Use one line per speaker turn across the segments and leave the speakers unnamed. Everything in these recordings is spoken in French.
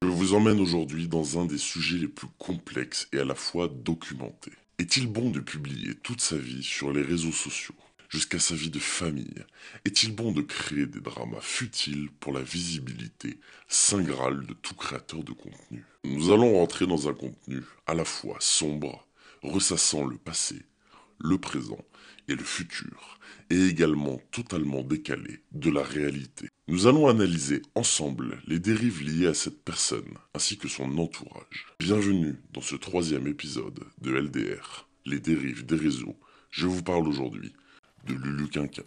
Je vous emmène aujourd'hui dans un des sujets les plus complexes et à la fois documentés. Est-il bon de publier toute sa vie sur les réseaux sociaux, jusqu'à sa vie de famille? Est-il bon de créer des dramas futiles pour la visibilité, saint graal de tout créateur de contenu? Nous allons rentrer dans un contenu à la fois sombre, ressassant le passé, le présent et le futur, et également totalement décalé de la réalité. Nous allons analyser ensemble les dérives liées à cette personne, ainsi que son entourage. Bienvenue dans ce troisième épisode de LDR, les dérives des réseaux. Je vous parle aujourd'hui de Lulu Quinquin.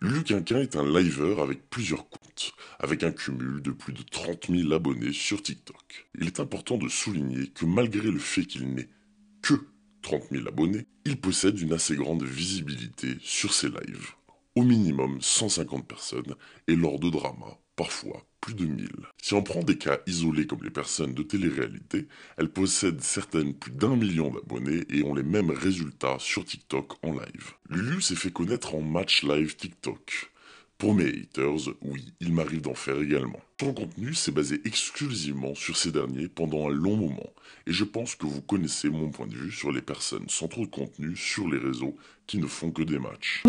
Lulu Quinquin est un liver avec plusieurs comptes, avec un cumul de plus de 30 000 abonnés sur TikTok. Il est important de souligner que malgré le fait qu'il n'ait que 30 000 abonnés, il possède une assez grande visibilité sur ses lives. Au minimum 150 personnes, et lors de dramas, parfois plus de 1000. Si on prend des cas isolés comme les personnes de télé-réalité, elles possèdent certaines plus d'1 million d'abonnés et ont les mêmes résultats sur TikTok en live. Lulu s'est fait connaître en match live TikTok. Pour mes haters, oui, il m'arrive d'en faire également. Son contenu s'est basé exclusivement sur ces derniers pendant un long moment, et je pense que vous connaissez mon point de vue sur les personnes sans trop de contenu sur les réseaux qui ne font que des matchs.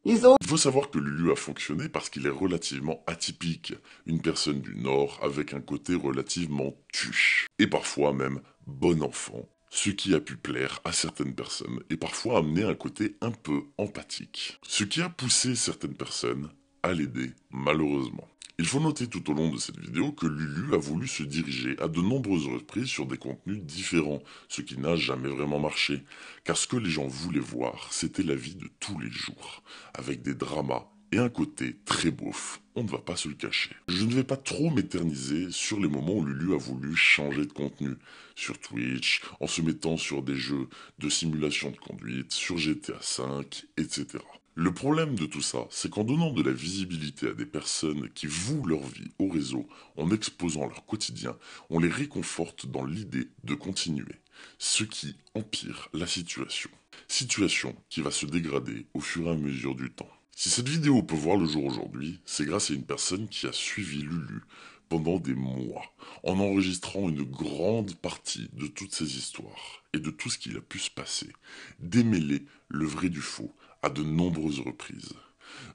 Il faut savoir que Lulu a fonctionné parce qu'il est relativement atypique, une personne du Nord avec un côté relativement tuche, et parfois même bon enfant. Ce qui a pu plaire à certaines personnes et parfois amener un côté un peu empathique. Ce qui a poussé certaines personnes à l'aider, malheureusement. Il faut noter tout au long de cette vidéo que Lulu a voulu se diriger à de nombreuses reprises sur des contenus différents, ce qui n'a jamais vraiment marché. Car ce que les gens voulaient voir, c'était la vie de tous les jours, avec des dramas et un côté très beauf, on ne va pas se le cacher. Je ne vais pas trop m'éterniser sur les moments où Lulu a voulu changer de contenu, sur Twitch, en se mettant sur des jeux de simulation de conduite, sur GTA V, etc. Le problème de tout ça, c'est qu'en donnant de la visibilité à des personnes qui vouent leur vie au réseau, en exposant leur quotidien, on les réconforte dans l'idée de continuer, ce qui empire la situation. Situation qui va se dégrader au fur et à mesure du temps. Si cette vidéo peut voir le jour aujourd'hui, c'est grâce à une personne qui a suivi Lulu pendant des mois, en enregistrant une grande partie de toutes ces histoires et de tout ce qu'il a pu se passer, démêler le vrai du faux à de nombreuses reprises.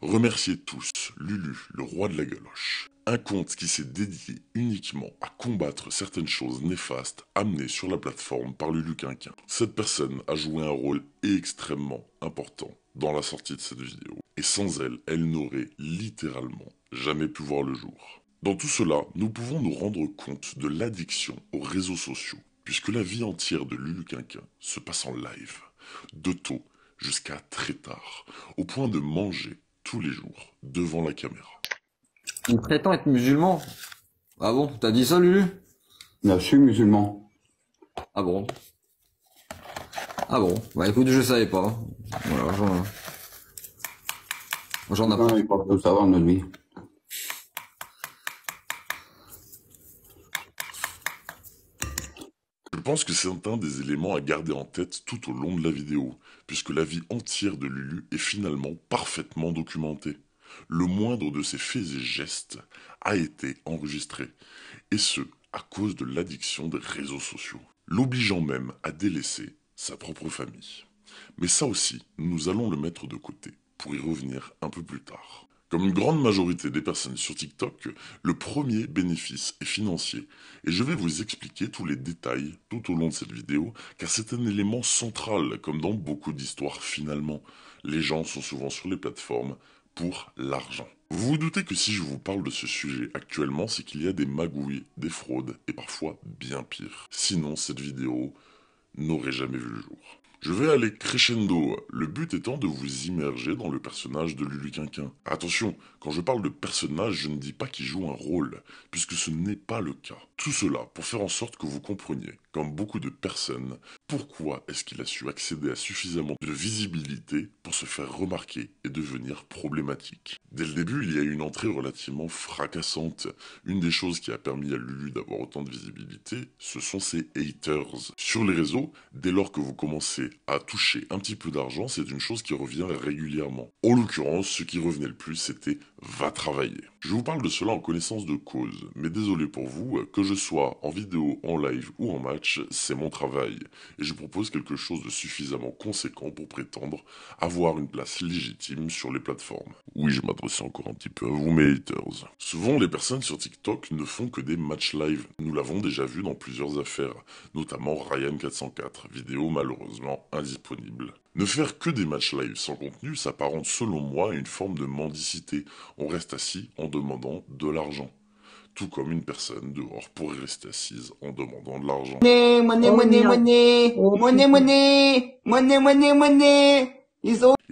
Remerciez tous Lulu, le roi de la galoche. Un compte qui s'est dédié uniquement à combattre certaines choses néfastes amenées sur la plateforme par Lulu Quinquin. Cette personne a joué un rôle extrêmement important dans la sortie de cette vidéo. Et sans elle, elle n'aurait littéralement jamais pu voir le jour. Dans tout cela, nous pouvons nous rendre compte de l'addiction aux réseaux sociaux, puisque la vie entière de Lulu Quinquin se passe en live, de tôt jusqu'à très tard, au point de manger tous les jours devant la caméra.
Il prétend être musulman. Ah bon, t'as dit ça, Lulu?
Je suis musulman.
Ah bon? Ah bon, bah écoute, je savais pas. Voilà, j'en apprends.
Non, il faut tout savoir de notre vie.
Je pense que c'est un des éléments à garder en tête tout au long de la vidéo, puisque la vie entière de Lulu est finalement parfaitement documentée. Le moindre de ses faits et gestes a été enregistré, et ce, à cause de l'addiction des réseaux sociaux, l'obligeant même à délaisser sa propre famille. Mais ça aussi, nous allons le mettre de côté, pour y revenir un peu plus tard. Comme une grande majorité des personnes sur TikTok, le premier bénéfice est financier, et je vais vous expliquer tous les détails tout au long de cette vidéo, car c'est un élément central, comme dans beaucoup d'histoires finalement. Les gens sont souvent sur les plateformes pour l'argent. Vous vous doutez que si je vous parle de ce sujet actuellement, c'est qu'il y a des magouilles, des fraudes, et parfois bien pire. Sinon, cette vidéo n'aurait jamais vu le jour. Je vais aller crescendo, le but étant de vous immerger dans le personnage de Lulu Quinquin. Attention, quand je parle de personnage, je ne dis pas qu'il joue un rôle, puisque ce n'est pas le cas. Tout cela pour faire en sorte que vous compreniez, comme beaucoup de personnes, pourquoi est-ce qu'il a su accéder à suffisamment de visibilité pour se faire remarquer et devenir problématique. Dès le début, il y a eu une entrée relativement fracassante. Une des choses qui a permis à Lulu d'avoir autant de visibilité, ce sont ses haters. Sur les réseaux, dès lors que vous commencez à toucher un petit peu d'argent, c'est une chose qui revient régulièrement. En l'occurrence, ce qui revenait le plus, c'était va travailler. Je vous parle de cela en connaissance de cause, mais désolé pour vous, que je sois en vidéo, en live ou en match, c'est mon travail. Et je propose quelque chose de suffisamment conséquent pour prétendre avoir une place légitime sur les plateformes. Oui, je m'adresse encore un petit peu à vous, mes haters. Souvent, les personnes sur TikTok ne font que des matchs live. Nous l'avons déjà vu dans plusieurs affaires, notamment Ryan404, vidéo malheureusement indisponible. Ne faire que des matchs live sans contenu s'apparente selon moi à une forme de mendicité. On reste assis en demandant de l'argent. Tout comme une personne dehors pourrait rester assise en demandant de l'argent.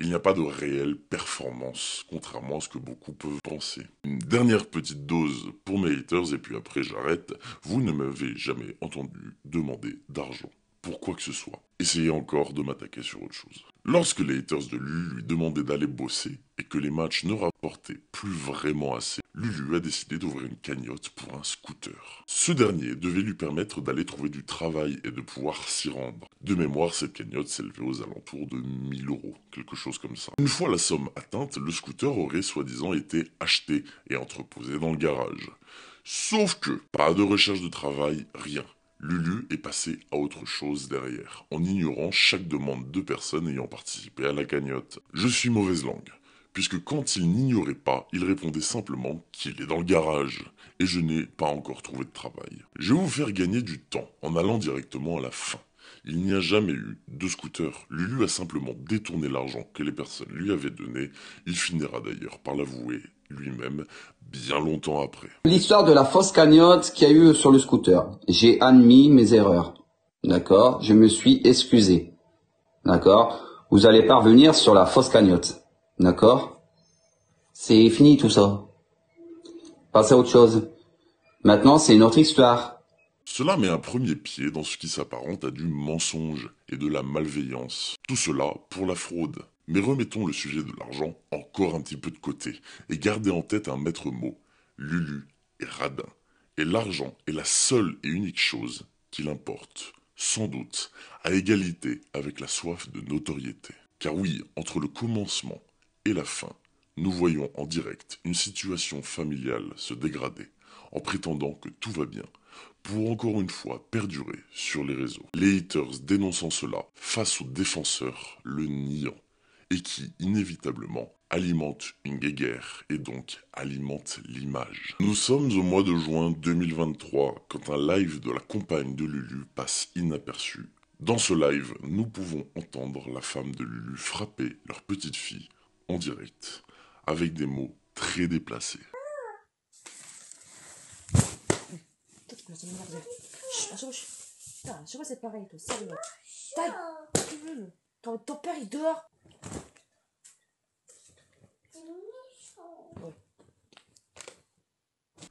Il n'y a pas de réelle performance, contrairement à ce que beaucoup peuvent penser. Une dernière petite dose pour mes haters et puis après j'arrête. Vous ne m'avez jamais entendu demander d'argent pour quoi que ce soit. Essayez encore de m'attaquer sur autre chose. Lorsque les haters de Lulu lui demandaient d'aller bosser et que les matchs ne rapportaient plus vraiment assez, Lulu a décidé d'ouvrir une cagnotte pour un scooter. Ce dernier devait lui permettre d'aller trouver du travail et de pouvoir s'y rendre. De mémoire, cette cagnotte s'élevait aux alentours de 1000 €, quelque chose comme ça. Une fois la somme atteinte, le scooter aurait soi-disant été acheté et entreposé dans le garage. Sauf que, pas de recherche de travail, rien. Lulu est passé à autre chose derrière, en ignorant chaque demande de personnes ayant participé à la cagnotte. Je suis mauvaise langue, puisque quand il n'ignorait pas, il répondait simplement qu'il est dans le garage, et je n'ai pas encore trouvé de travail. Je vais vous faire gagner du temps en allant directement à la fin. Il n'y a jamais eu de scooter. Lulu a simplement détourné l'argent que les personnes lui avaient donné. Il finira d'ailleurs par l'avouer lui-même bien longtemps après.
L'histoire de la fausse cagnotte qu'il y a eu sur le scooter. J'ai admis mes erreurs. D'accord? Je me suis excusé. D'accord? Vous allez pas revenir sur la fausse cagnotte. D'accord? C'est fini tout ça. Passez à autre chose. Maintenant, c'est une autre histoire.
Cela met un premier pied dans ce qui s'apparente à du mensonge et de la malveillance. Tout cela pour la fraude. Mais remettons le sujet de l'argent encore un petit peu de côté et gardez en tête un maître mot. Lulu est radin. Et l'argent est la seule et unique chose qu'il importe, sans doute, à égalité avec la soif de notoriété. Car oui, entre le commencement et la fin, nous voyons en direct une situation familiale se dégrader en prétendant que tout va bien, pour encore une fois perdurer sur les réseaux. Les haters dénonçant cela face aux défenseurs le niant, et qui, inévitablement, alimente une guéguerre et donc alimente l'image. Nous sommes au mois de juin 2023 quand un live de la compagne de Lulu passe inaperçu. Dans ce live, nous pouvons entendre la femme de Lulu frapper leur petite fille en direct, avec des mots très déplacés.
Toi, tu commences à m'énerver. Chut, putain, je sais pas, c'est pareil, toi, sérieux. Taille. Ton père, il dort. Ouais.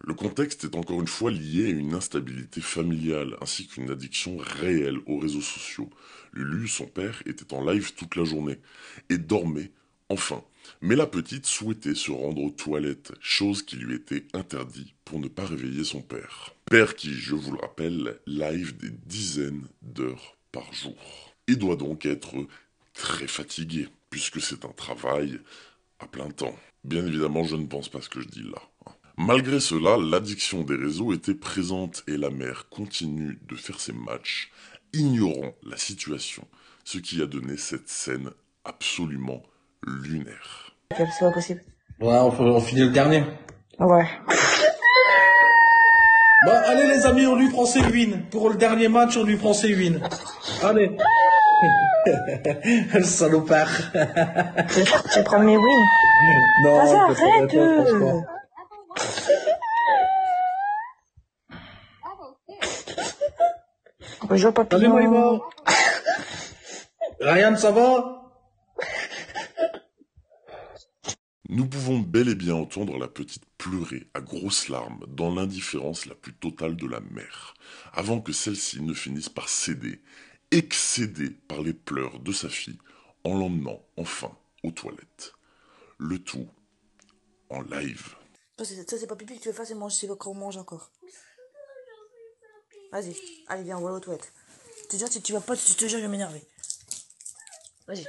Le contexte est encore une fois lié à une instabilité familiale ainsi qu'une addiction réelle aux réseaux sociaux. Lulu, son père, était en live toute la journée et dormait enfin. Mais la petite souhaitait se rendre aux toilettes, chose qui lui était interdite pour ne pas réveiller son père. Père qui, je vous le rappelle, live des dizaines d'heures par jour. Et doit donc être très fatigué, puisque c'est un travail à plein temps. Bien évidemment, je ne pense pas ce que je dis là. Malgré cela, l'addiction des réseaux était présente et la mère continue de faire ses matchs, ignorant la situation, ce qui a donné cette scène absolument lunaire.
C'est pas possible.
Ouais, on finit le dernier.
Ouais.
Bah, allez les amis, on lui prend ses wins. Pour le dernier match, on lui prend ses wins. Allez. Le salopard.
Tu prends mes wins.
Non,
Vas-y,
je peux pas
arrête.
mettre, franchement.
Bonjour,
Salut
papillon.
Maïva. Ryan, ça va?
Nous pouvons bel et bien entendre la petite pleurer à grosses larmes dans l'indifférence la plus totale de la mère, avant que celle-ci ne finisse par céder, excédée par les pleurs de sa fille, en l'emmenant enfin aux toilettes. Le tout en live.
Ça, c'est pas pipi que tu veux faire, c'est manger, c'est qu'on mange encore. Vas-y, allez, viens, on va aux toilettes. Je te jure, si tu vas pas, je te jure, je vais m'énerver. Vas-y.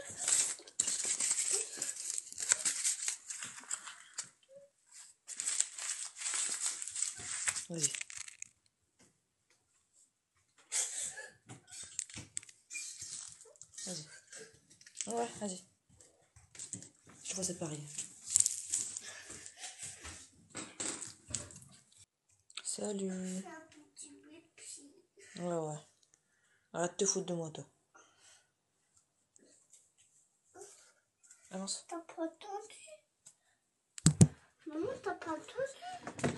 Vas-y. Vas-y. Ouais, vas-y. Je vois c'est pareil. Salut. Ouais. Arrête de te foutre de moi, toi. Avance.
T'as pas entendu? Maman, t'as pas entendu?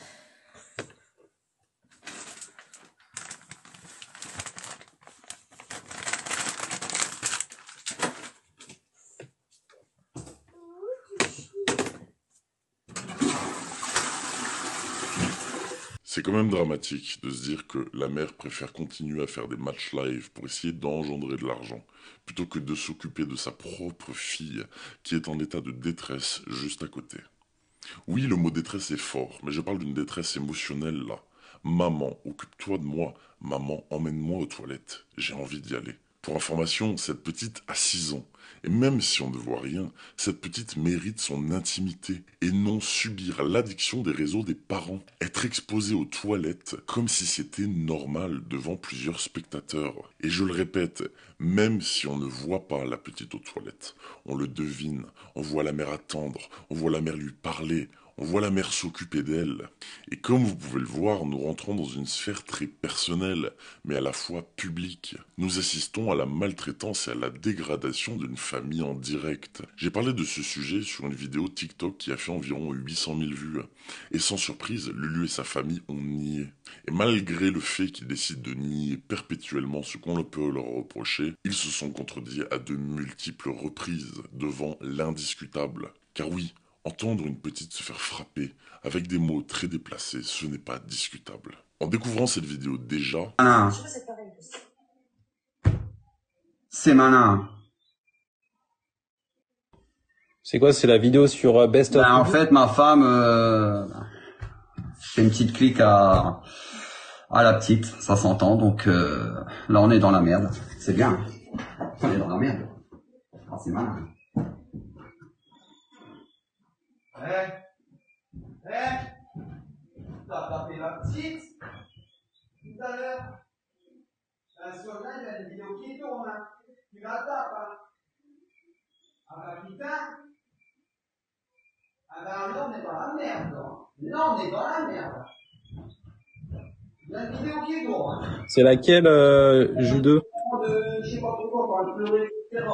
C'est quand même dramatique de se dire que la mère préfère continuer à faire des matchs live pour essayer d'engendrer de l'argent, plutôt que de s'occuper de sa propre fille qui est en état de détresse juste à côté. Oui, le mot détresse est fort, mais je parle d'une détresse émotionnelle là. Maman, occupe-toi de moi. Maman, emmène-moi aux toilettes. J'ai envie d'y aller. Pour information, cette petite a 6 ans. Et même si on ne voit rien, cette petite mérite son intimité et non subir l'addiction des réseaux des parents. Être exposée aux toilettes comme si c'était normal devant plusieurs spectateurs. Et je le répète, même si on ne voit pas la petite aux toilettes, on le devine, on voit la mère attendre, on voit la mère lui parler, on voit la mère s'occuper d'elle. Et comme vous pouvez le voir, nous rentrons dans une sphère très personnelle, mais à la fois publique. Nous assistons à la maltraitance et à la dégradation d'une famille en direct. J'ai parlé de ce sujet sur une vidéo TikTok qui a fait environ 800 000 vues. Et sans surprise, Lulu et sa famille ont nié. Et malgré le fait qu'ils décident de nier perpétuellement ce qu'on peut leur reprocher, ils se sont contredits à de multiples reprises devant l'indiscutable. Car oui, entendre une petite se faire frapper avec des mots très déplacés, ce n'est pas discutable. En découvrant cette vidéo déjà...
Malin. C'est malin.
C'est quoi, c'est la vidéo sur Best of?
En fait, ma femme fait une petite clique à la petite, ça s'entend, donc là on est dans la merde. C'est bien. On est dans la merde. Ah, c'est malin.
T'as tapé la petite tout à l'heure. Sur là, il y a une vidéo qui tourne, hein. Tu la tapes, hein. Ah bah putain. Ah bah là, on est dans la merde, là. Là, on est dans la merde. Il y a une vidéo qui tourne, hein.
C'est laquelle, J2?
Je sais pas pourquoi, on va pleurer, etc.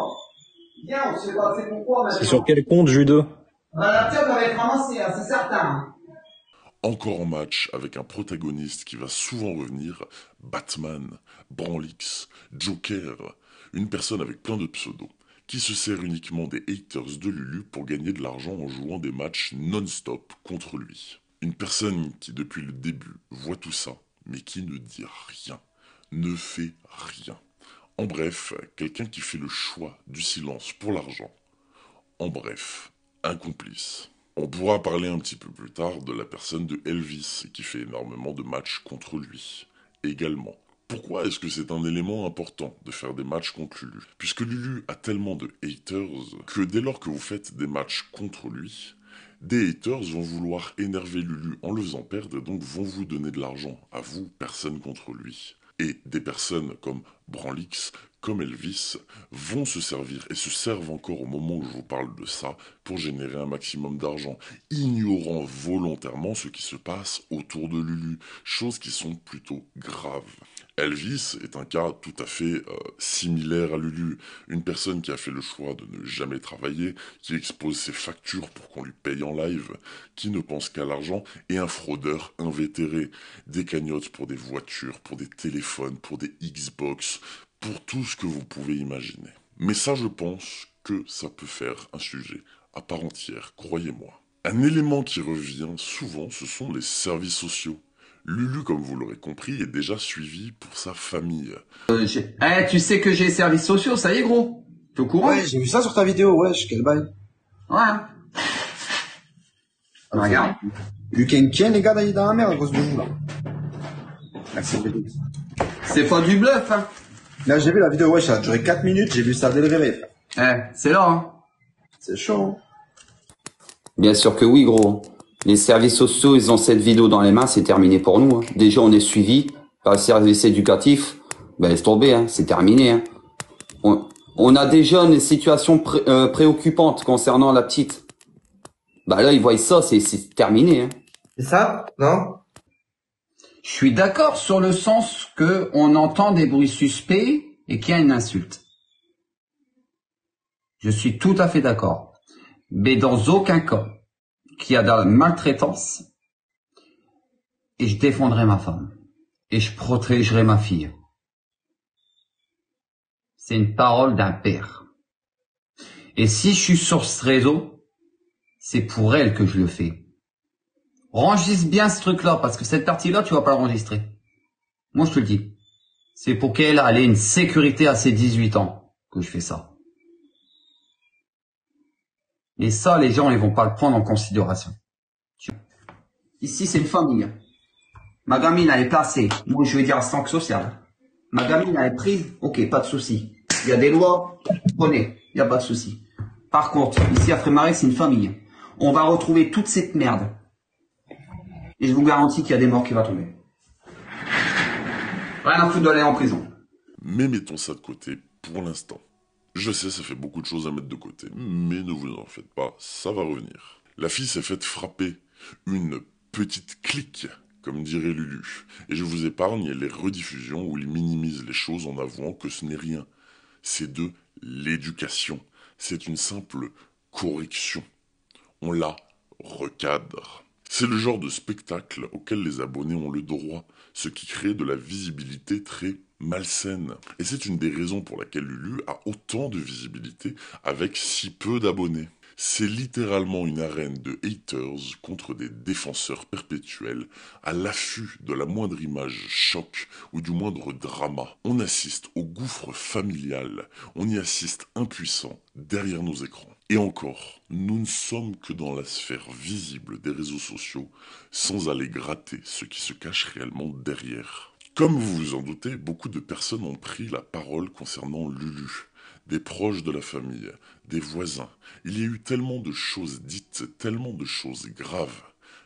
Viens, on sait pas, c'est pourquoi maintenant.
C'est sur quel compte, J2?
Bah, la tienne va être ramassée, hein, c'est certain.
Encore en match avec un protagoniste qui va souvent revenir, Batman, Branlix, Joker, une personne avec plein de pseudos, qui se sert uniquement des haters de Lulu pour gagner de l'argent en jouant des matchs non-stop contre lui. Une personne qui depuis le début voit tout ça, mais qui ne dit rien, ne fait rien. En bref, quelqu'un qui fait le choix du silence pour l'argent. En bref, un complice. On pourra parler un petit peu plus tard de la personne de Elvis qui fait énormément de matchs contre lui. Également. Pourquoi est-ce que c'est un élément important de faire des matchs contre Lulu? Puisque Lulu a tellement de haters que dès lors que vous faites des matchs contre lui, des haters vont vouloir énerver Lulu en le faisant perdre et donc vont vous donner de l'argent à vous, personne contre lui. Et des personnes comme Branlix, comme Elvis, vont se servir et se servent encore au moment où je vous parle de ça pour générer un maximum d'argent, ignorant volontairement ce qui se passe autour de Lulu, choses qui sont plutôt graves. Elvis est un cas tout à fait similaire à Lulu, une personne qui a fait le choix de ne jamais travailler, qui expose ses factures pour qu'on lui paye en live, qui ne pense qu'à l'argent, et un fraudeur invétéré, des cagnottes pour des voitures, pour des téléphones, pour des Xbox, pour tout ce que vous pouvez imaginer. Mais ça, je pense que ça peut faire un sujet à part entière, croyez-moi. Un élément qui revient souvent, ce sont les services sociaux. Lulu, comme vous l'aurez compris, est déjà suivi pour sa famille.
Tu sais que j'ai services sociaux, ça y est gros. T'es au courant?
Ouais, j'ai vu ça sur ta vidéo, wesh, quel bail.
Ouais. Regarde.
Lucas Kien, les gars, là, il est dans la merde à cause de vous, là.
C'est pas du bluff, hein.
Là, j'ai vu la vidéo, wesh, ça a duré 4 minutes, j'ai vu ça dès le réveil.
C'est là, hein.
C'est chaud.
Bien sûr que oui, gros. Les services sociaux, ils ont cette vidéo dans les mains, c'est terminé pour nous. Hein. Déjà, on est suivi par le service éducatif. Ben, laisse tomber, hein, c'est terminé. Hein. On a déjà une situation préoccupante concernant la petite. Bah là, ils voient ça, c'est terminé. Hein.
C'est ça? Non?
Je suis d'accord sur le sens que on entend des bruits suspects et qu'il y a une insulte. Je suis tout à fait d'accord. Mais dans aucun cas qu'il y a de la maltraitance, et je défendrai ma femme. Et je protégerai ma fille. C'est une parole d'un père. Et si je suis sur ce réseau, c'est pour elle que je le fais. Enregistre bien ce truc-là, parce que cette partie-là, tu vas pas l'enregistrer. Moi, je te le dis. C'est pour qu'elle ait une sécurité à ses 18 ans que je fais ça. Et ça, les gens, ils vont pas le prendre en considération. Ici, c'est une famille. Ma gamine, elle est placée. Moi, je vais dire assistante sociale. Ma gamine, elle est prise. Ok, pas de souci. Il y a des lois. Prenez. Il y a pas de souci. Par contre, ici, à Frémaré, c'est une famille. On va retrouver toute cette merde. Et je vous garantis qu'il y a des morts qui vont tomber. Rien à foutre d'aller en prison.
Mais mettons ça de côté pour l'instant. Je sais, ça fait beaucoup de choses à mettre de côté, mais ne vous en faites pas, ça va revenir. La fille s'est faite frapper. Une petite clique, comme dirait Lulu. Et je vous épargne les rediffusions où il minimise les choses en avouant que ce n'est rien. C'est de l'éducation. C'est une simple correction. On la recadre. C'est le genre de spectacle auquel les abonnés ont le droit, ce qui crée de la visibilité très malsaine. Et c'est une des raisons pour laquelle Lulu a autant de visibilité avec si peu d'abonnés. C'est littéralement une arène de haters contre des défenseurs perpétuels à l'affût de la moindre image choc ou du moindre drama. On assiste au gouffre familial, on y assiste impuissant derrière nos écrans. Et encore, nous ne sommes que dans la sphère visible des réseaux sociaux sans aller gratter ce qui se cache réellement derrière. Comme vous vous en doutez, beaucoup de personnes ont pris la parole concernant Lulu. Des proches de la famille, des voisins. Il y a eu tellement de choses dites, tellement de choses graves.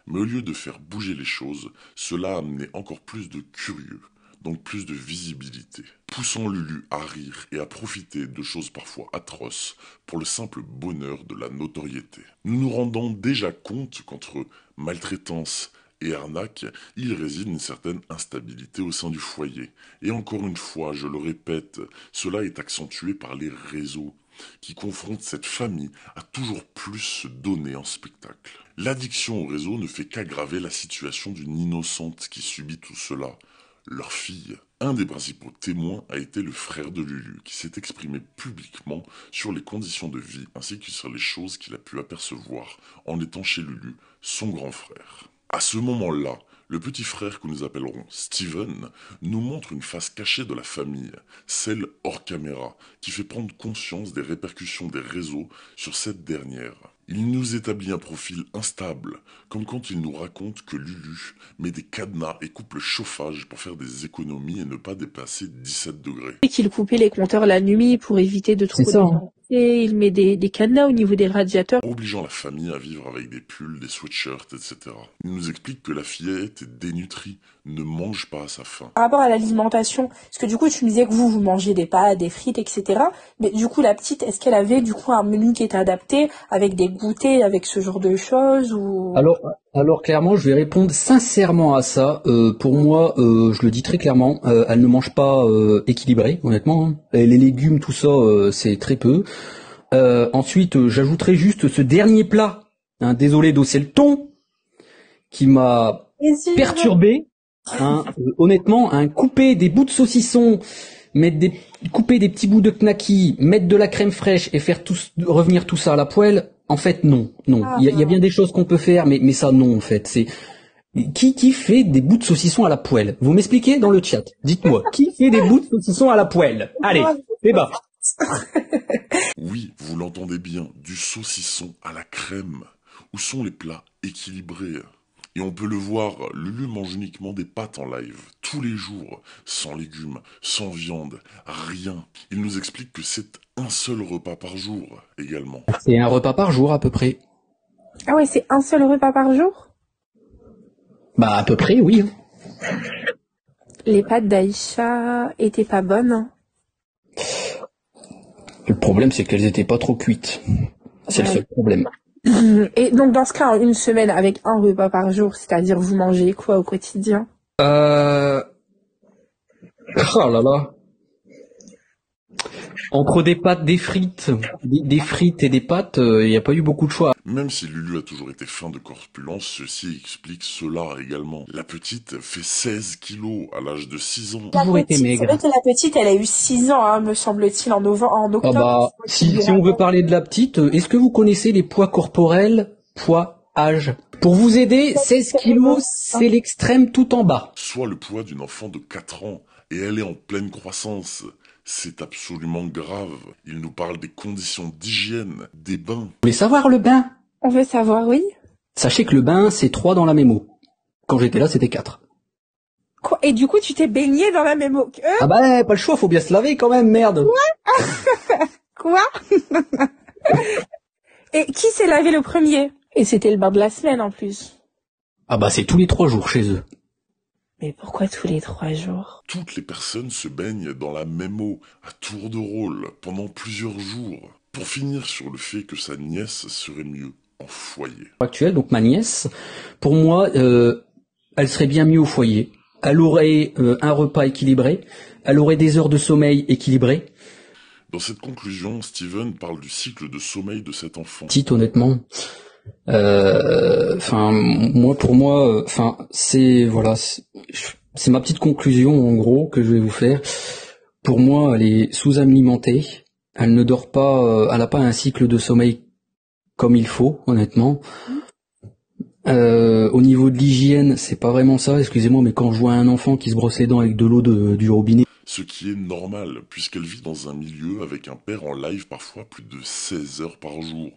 Mais au lieu de faire bouger les choses, cela a amené encore plus de curieux, donc plus de visibilité, poussant Lulu à rire et à profiter de choses parfois atroces pour le simple bonheur de la notoriété. Nous nous rendons déjà compte qu'entre maltraitance et arnaque, il réside une certaine instabilité au sein du foyer. Et encore une fois, je le répète, cela est accentué par les réseaux, qui confrontent cette famille à toujours plus se donner en spectacle. L'addiction au réseau ne fait qu'aggraver la situation d'une innocente qui subit tout cela, leur fille. Un des principaux témoins a été le frère de Lulu, qui s'est exprimé publiquement sur les conditions de vie ainsi que sur les choses qu'il a pu apercevoir en étant chez Lulu, son grand frère. À ce moment-là, le petit frère que nous appellerons Steven nous montre une face cachée de la famille, celle hors caméra, qui fait prendre conscience des répercussions des réseaux sur cette dernière. Il nous établit un profil instable, comme quand il nous raconte que Lulu met des cadenas et coupe le chauffage pour faire des économies et ne pas dépasser 17 degrés.
Et qu'il coupait les compteurs la nuit pour éviter de trop dépenser. Il met des cadenas au niveau des radiateurs.
Obligeant la famille à vivre avec des pulls, des sweatshirts, etc. Il nous explique que la fillette est dénutrie, ne mange pas à sa faim.
Par rapport à l'alimentation, parce que du coup tu me disais que vous mangez des pâtes, des frites, etc. Mais du coup la petite, est-ce qu'elle avait du coup un menu qui était adapté avec des goûters, avec ce genre de choses ou...
Alors clairement, je vais répondre sincèrement à ça. Pour moi, je le dis très clairement, elle ne mange pas équilibré, honnêtement. Hein. Et les légumes, tout ça, c'est très peu. Ensuite, j'ajouterai juste ce dernier plat. Hein, désolé d'hausser le ton, qui m'a perturbé. Hein, honnêtement, hein, couper des bouts de saucisson, couper des petits bouts de knacky, mettre de la crème fraîche et faire revenir tout ça à la poêle. En fait, non. Il y a bien des choses qu'on peut faire, mais ça, non, en fait. C'est qui fait des bouts de saucisson à la poêle? Vous m'expliquez dans le chat. Dites-moi, qui fait des bouts de saucisson à la poêle? Allez, débat.
Oui, vous l'entendez bien, du saucisson à la crème. Où sont les plats équilibrés? Et on peut le voir, Lulu mange uniquement des pâtes en live, tous les jours, sans légumes, sans viande, rien. Il nous explique que c'est un seul repas par jour, également.
C'est un repas par jour, à peu près.
Ah ouais, c'est un seul repas par jour?
Bah, à peu près, oui.
Les pâtes d'Aïcha étaient pas bonnes, hein.
Le problème, c'est qu'elles étaient pas trop cuites. C'est le seul problème.
Et donc, dans ce cas, en une semaine, avec un repas par jour, c'est-à-dire vous mangez quoi au quotidien?
Oh là là. Entre des pâtes, des frites, des frites et des pâtes, il n'y a pas eu beaucoup de choix.
Même si Lulu a toujours été fin de corpulence, ceci explique cela également. La petite fait 16 kilos à l'âge de 6 ans.
Toujours été maigre.
C'est vrai que la petite, elle a eu 6 ans, hein, me semble-t-il, en octobre.
Ah bah, si on veut parler de la petite, est-ce que vous connaissez les poids corporels, poids, âge? Pour vous aider, 16 kilos, c'est l'extrême tout en bas.
Soit le poids d'une enfant de 4 ans, et elle est en pleine croissance. C'est absolument grave. Il nous parle des conditions d'hygiène, des bains.
Vous voulez savoir le bain?
On veut savoir, oui.
Sachez que le bain, c'est 3 dans la même eau. Quand j'étais là, c'était 4.
Quoi? Et du coup, tu t'es baigné dans la même eau qu'eux?
Ah bah, pas le choix, faut bien se laver quand même, merde.
Quoi? Et qui s'est lavé le premier? Et c'était le bain de la semaine, en plus.
Ah bah, c'est tous les 3 jours chez eux.
Mais pourquoi tous les 3 jours?
Toutes les personnes se baignent dans la même eau, à tour de rôle, pendant plusieurs jours, pour finir sur le fait que sa nièce serait mieux en foyer.
Actuelle, donc ma nièce, pour moi, elle serait bien mieux au foyer. Elle aurait un repas équilibré, elle aurait des heures de sommeil équilibrées.
Dans cette conclusion, Steven parle du cycle de sommeil de cet enfant.
Petite, honnêtement. Moi, pour moi, c'est voilà, c'est ma petite conclusion en gros que je vais vous faire. Pour moi, elle est sous-alimentée. Elle ne dort pas, elle n'a pas un cycle de sommeil comme il faut, honnêtement. Au niveau de l'hygiène, c'est pas vraiment ça. Excusez-moi, mais quand je vois un enfant qui se brosse les dents avec de l'eau du robinet.
Ce qui est normal, puisqu'elle vit dans un milieu avec un père en live parfois plus de 16 heures par jour,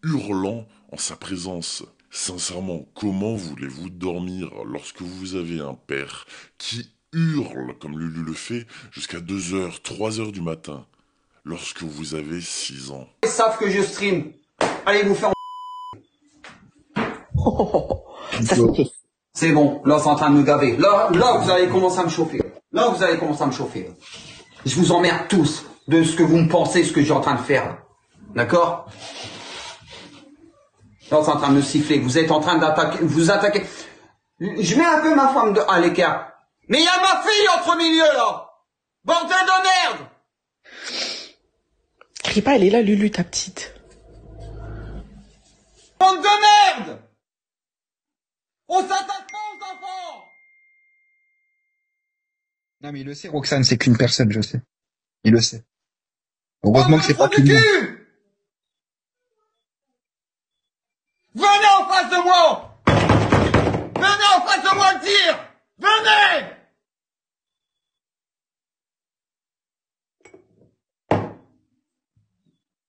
hurlant en sa présence. Sincèrement, comment voulez-vous dormir lorsque vous avez un père qui hurle, comme Lulu le fait, jusqu'à 2 heures, 3 heures du matin, lorsque vous avez 6 ans?
Ils savent que je stream. Allez vous faire
Ça suffit.
C'est bon, là c'est en train de me gaver. Là, vous allez commencer à me chauffer. Là, vous allez commencer à me chauffer. Je vous emmerde tous de ce que vous me pensez, ce que je suis en train de faire. D'accord? Là, c'est en train de me siffler. Vous êtes en train d'attaquer, vous attaquez. Je mets un peu ma femme à l'écart. Mais il y a ma fille entre milieu, là! Bordel de merde!
Crie pas, elle est là, Lulu, ta petite.
Bande de merde! On s'attaque pas aux enfants!
Non, mais il le sait, Roxane, c'est qu'une personne, je sais. Il le sait. Heureusement que c'est pas qu'une.
Venez en face de moi! Venez en face de moi le dire! Venez!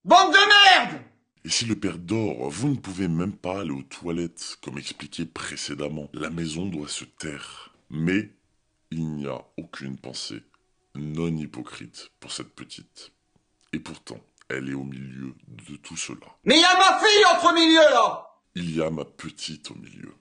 Bande de merde!
Et si le père dort, vous ne pouvez même pas aller aux toilettes, comme expliqué précédemment. La maison doit se taire. Mais il n'y a aucune pensée non hypocrite pour cette petite. Et pourtant, elle est au milieu de tout cela.
Mais il y a ma fille entre milieu là!
Il y a ma petite au milieu.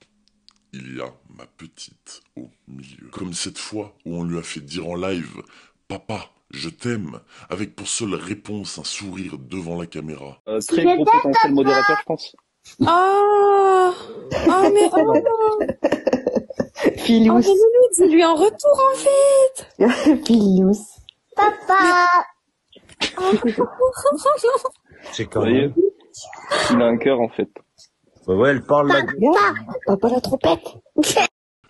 Il y a ma petite au milieu. Comme cette fois où on lui a fait dire en live « Papa, je t'aime », avec pour seule réponse un sourire devant la caméra.
Très gros potentiel modérateur, je pense.
Oh, oh mais oh.
Filous.
Oh, mais Loulou, dis-lui en retour en fait.
Filous.
Papa.
C'est quand même. Il a un cœur, en fait. Ouais, elle parle là.
Papa la trompette.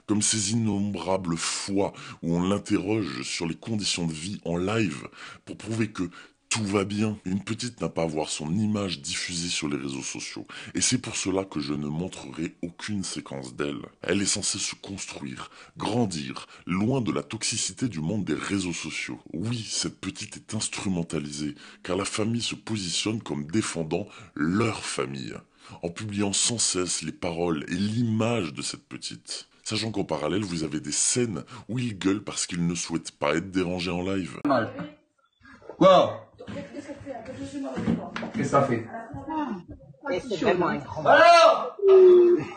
Comme ces innombrables fois où on l'interroge sur les conditions de vie en live pour prouver que tout va bien. Une petite n'a pas à voir son image diffusée sur les réseaux sociaux. Et c'est pour cela que je ne montrerai aucune séquence d'elle. Elle est censée se construire, grandir, loin de la toxicité du monde des réseaux sociaux. Oui, cette petite est instrumentalisée, car la famille se positionne comme défendant leur famille. en publiant sans cesse les paroles et l'image de cette petite. Sachant qu'en parallèle, vous avez des scènes où il gueule parce qu'il ne souhaite pas être dérangé en live.
Quoi?
Qu'est-ce que ça fait?
C'est vraiment un grand...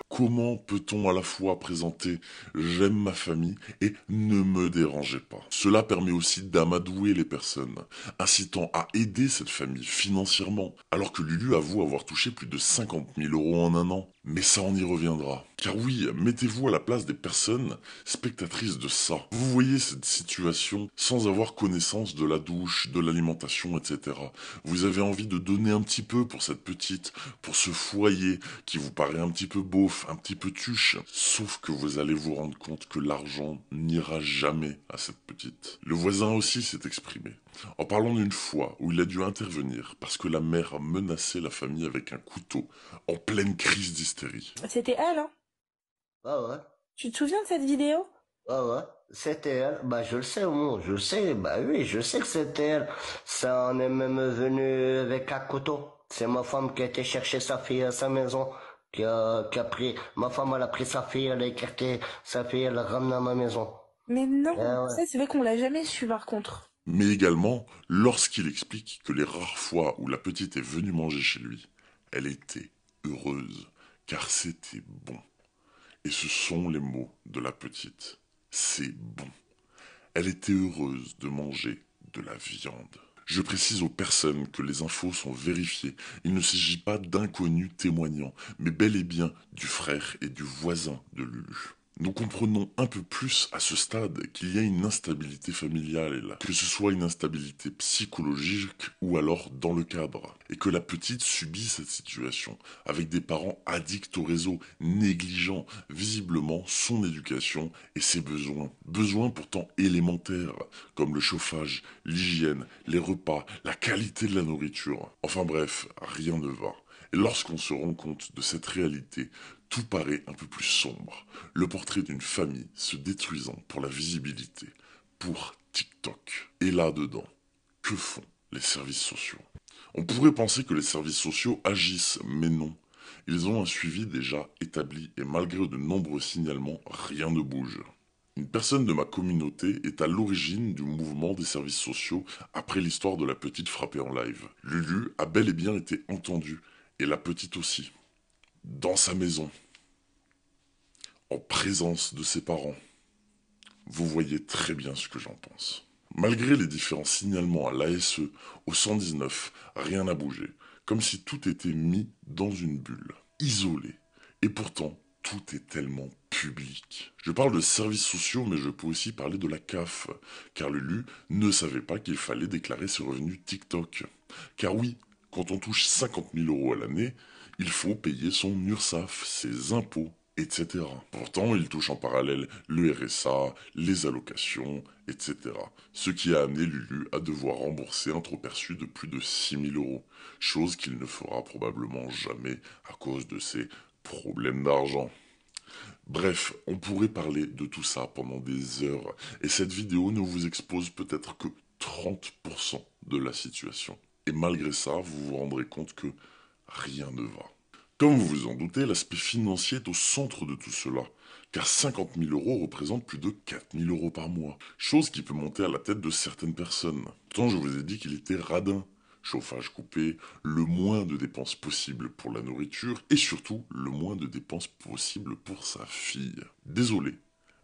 Comment peut-on à la fois présenter « j'aime ma famille » et « ne me dérangez pas ». Cela permet aussi d'amadouer les personnes, incitant à aider cette famille financièrement, alors que Lulu avoue avoir touché plus de 50 000 € en un an. Mais ça, on y reviendra. Car oui, mettez-vous à la place des personnes spectatrices de ça. Vous voyez cette situation sans avoir connaissance de la douche, de l'alimentation, etc. Vous avez envie de donner un petit peu pour cette petite, pour ce foyer qui vous paraît un petit peu beauf, un petit peu tuche. Sauf que vous allez vous rendre compte que l'argent n'ira jamais à cette petite. Le voisin aussi s'est exprimé, en parlant d'une fois où il a dû intervenir parce que la mère a menacé la famille avec un couteau, en pleine crise d'hystérie.
C'était elle, hein?
Ah ouais.
Tu te souviens de cette vidéo?
Ah ouais, c'était elle. Bah je le sais, moi, je le sais. Bah oui, je sais que c'était elle. Ça en est même venu avec un couteau. C'est ma femme qui a été chercher sa fille à sa maison. Qui a pris... Ma femme, elle a pris sa fille, elle a écarté sa fille, elle l'a ramenée à ma maison.
Mais non,
ouais.
ça c'est vrai qu'on l'a jamais su par contre.
Mais également, lorsqu'il explique que les rares fois où la petite est venue manger chez lui, elle était heureuse, car c'était bon. Et ce sont les mots de la petite. C'est bon. Elle était heureuse de manger de la viande. Je précise aux personnes que les infos sont vérifiées. Il ne s'agit pas d'inconnus témoignant, mais bel et bien du frère et du voisin de Lulu. Nous comprenons un peu plus à ce stade qu'il y a une instabilité familiale, que ce soit une instabilité psychologique ou alors dans le cadre, et que la petite subit cette situation, avec des parents addicts au réseau, négligeant visiblement son éducation et ses besoins. Besoins pourtant élémentaires, comme le chauffage, l'hygiène, les repas, la qualité de la nourriture. Enfin bref, rien ne va. Et lorsqu'on se rend compte de cette réalité, tout paraît un peu plus sombre. Le portrait d'une famille se détruisant pour la visibilité, pour TikTok. Et là-dedans, que font les services sociaux? On pourrait penser que les services sociaux agissent, mais non. Ils ont un suivi déjà établi et malgré de nombreux signalements, rien ne bouge. Une personne de ma communauté est à l'origine du mouvement des services sociaux après l'histoire de la petite frappée en live. Lulu a bel et bien été entendue, et la petite aussi. Dans sa maison, en présence de ses parents. Vous voyez très bien ce que j'en pense. Malgré les différents signalements à l'ASE, au 119, rien n'a bougé, comme si tout était mis dans une bulle, isolé. Et pourtant, tout est tellement public. Je parle de services sociaux, mais je peux aussi parler de la CAF, car Lulu ne savait pas qu'il fallait déclarer ses revenus TikTok. Car oui, quand on touche 50 000 € à l'année, il faut payer son URSSAF, ses impôts, etc. Pourtant, il touche en parallèle le RSA, les allocations, etc. Ce qui a amené Lulu à devoir rembourser un trop-perçu de plus de 6 000 €, chose qu'il ne fera probablement jamais à cause de ses problèmes d'argent. Bref, on pourrait parler de tout ça pendant des heures, et cette vidéo ne vous expose peut-être que 30% de la situation. Et malgré ça, vous vous rendrez compte que rien ne va. Comme vous vous en doutez, l'aspect financier est au centre de tout cela, car 50 000 € représentent plus de 4 000 € par mois, chose qui peut monter à la tête de certaines personnes. Pourtant, je vous ai dit qu'il était radin. Chauffage coupé, le moins de dépenses possible pour la nourriture, et surtout, le moins de dépenses possible pour sa fille. Désolé,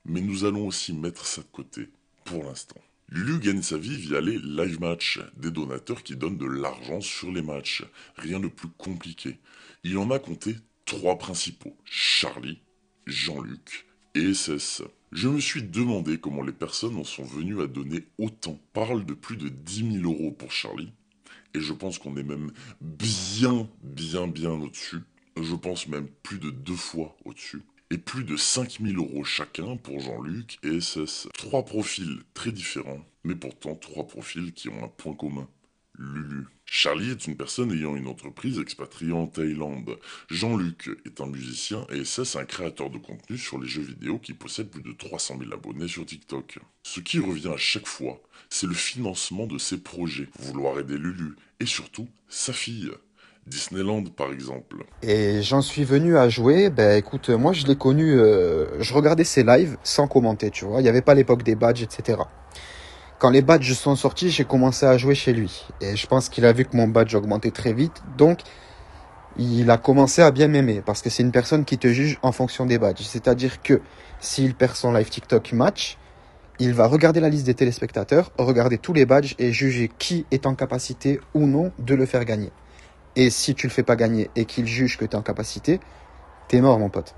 mais nous allons aussi mettre ça de côté, pour l'instant. Lulu gagne sa vie via les live matchs, des donateurs qui donnent de l'argent sur les matchs. Rien de plus compliqué. Il en a compté 3 principaux, Charlie, Jean-Luc et SS. Je me suis demandé comment les personnes en sont venues à donner autant. On parle de plus de 10 000 € pour Charlie, et je pense qu'on est même bien au-dessus. Je pense même plus de 2 fois au-dessus. Et plus de 5 000 € chacun pour Jean-Luc et SS. 3 profils très différents, mais pourtant 3 profils qui ont un point commun. Lulu. Charlie est une personne ayant une entreprise expatriée en Thaïlande. Jean-Luc est un musicien et SS un créateur de contenu sur les jeux vidéo qui possède plus de 300 000 abonnés sur TikTok. Ce qui revient à chaque fois, c'est le financement de ses projets. Vouloir aider Lulu et surtout sa fille. Disneyland par exemple.
Et j'en suis venu à jouer, ben écoute, moi je l'ai connu, je regardais ses lives sans commenter, tu vois. Il n'y avait pas l'époque des badges, etc. Quand les badges sont sortis, j'ai commencé à jouer chez lui. Et je pense qu'il a vu que mon badge augmentait très vite, donc il a commencé à bien m'aimer, parce que c'est une personne qui te juge en fonction des badges. C'est-à-dire que s'il perd son live TikTok match, il va regarder la liste des téléspectateurs, regarder tous les badges et juger qui est en capacité ou non de le faire gagner. Et si tu le fais pas gagner et qu'il juge que tu es en capacité, t'es mort mon pote.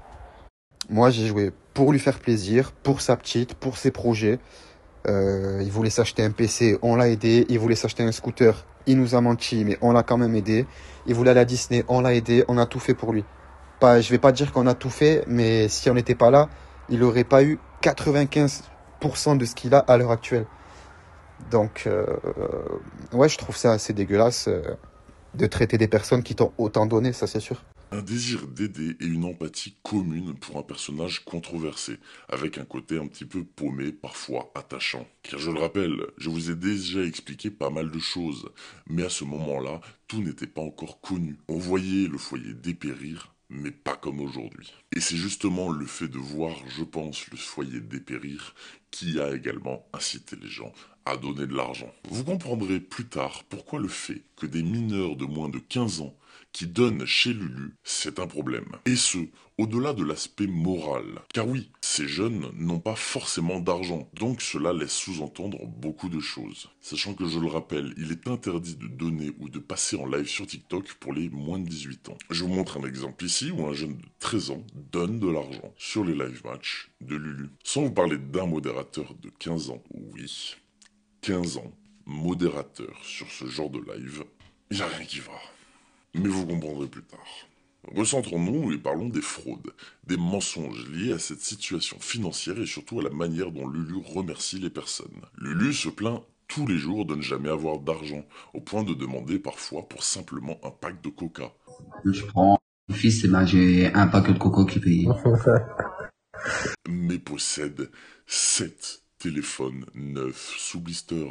Moi j'ai joué pour lui faire plaisir, pour sa petite, pour ses projets. Il voulait s'acheter un PC, on l'a aidé. Il voulait s'acheter un scooter, il nous a menti, mais on l'a quand même aidé. Il voulait aller à Disney, on l'a aidé, on a tout fait pour lui. Je vais pas dire qu'on a tout fait, mais si on n'était pas là, il aurait pas eu 95% de ce qu'il a à l'heure actuelle. Donc, ouais, je trouve ça assez dégueulasse de traiter des personnes qui t'ont autant donné, ça c'est sûr.
Un désir d'aider et une empathie commune pour un personnage controversé, avec un côté un petit peu paumé, parfois attachant. Car je le rappelle, je vous ai déjà expliqué pas mal de choses, mais à ce moment-là, tout n'était pas encore connu. On voyait le foyer dépérir, mais pas comme aujourd'hui. Et c'est justement le fait de voir, je pense, le foyer dépérir qui a également incité les gens à donner de l'argent. Vous comprendrez plus tard pourquoi le fait que des mineurs de moins de 15 ans qui donnent chez Lulu, c'est un problème. Et ce, au-delà de l'aspect moral. Car oui, ces jeunes n'ont pas forcément d'argent, donc cela laisse sous-entendre beaucoup de choses. Sachant que je le rappelle, il est interdit de donner ou de passer en live sur TikTok pour les moins de 18 ans. Je vous montre un exemple ici où un jeune de 13 ans donne de l'argent sur les live matchs de Lulu. Sans vous parler d'un modérateur de 15 ans, oui, 15 ans, modérateur sur ce genre de live, il n'y a rien qui va. Mais vous comprendrez plus tard. Recentrons-nous et parlons des fraudes, des mensonges liés à cette situation financière et surtout à la manière dont Lulu remercie les personnes. Lulu se plaint tous les jours de ne jamais avoir d'argent, au point de demander parfois pour simplement un pack de coca.
Je prends mon fils, et ben j'ai un pack de coco qui paye.
Mais possède 7 téléphones neufs sous blister.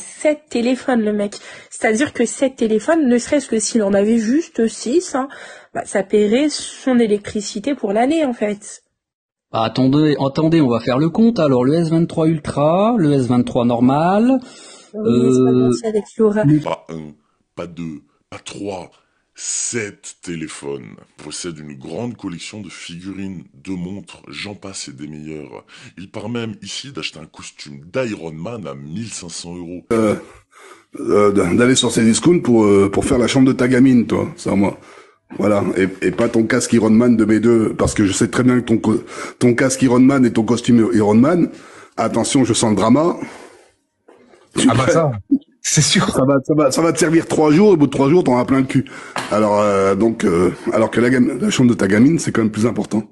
7 téléphones, le mec. C'est-à-dire que 7 téléphones, ne serait-ce que s'il en avait juste 6, hein, bah, ça paierait son électricité pour l'année, en fait.
Bah, attendez, on va faire le compte. Alors, le S23 Ultra, le S23 normal.
Oui, c'est pas gentil avec Laura.
Pas 1, pas 2, pas 3, 7 téléphones. Possède une grande collection de figurines, de montres, j'en passe et des meilleurs. Il part même ici d'acheter un costume d'Iron Man à 1500 €.
D'aller sur ces discounts pour faire la chambre de ta gamine, toi, ça moi. Voilà, et pas ton casque Iron Man de B2, parce que je sais très bien que ton casque Iron Man et ton costume Iron Man, attention, je sens le drama.
Ah bah ça, c'est sûr.
Ça va te servir 3 jours, et au bout de 3 jours, t'en as plein le cul. Alors, alors que la chambre de ta gamine, c'est quand même plus important.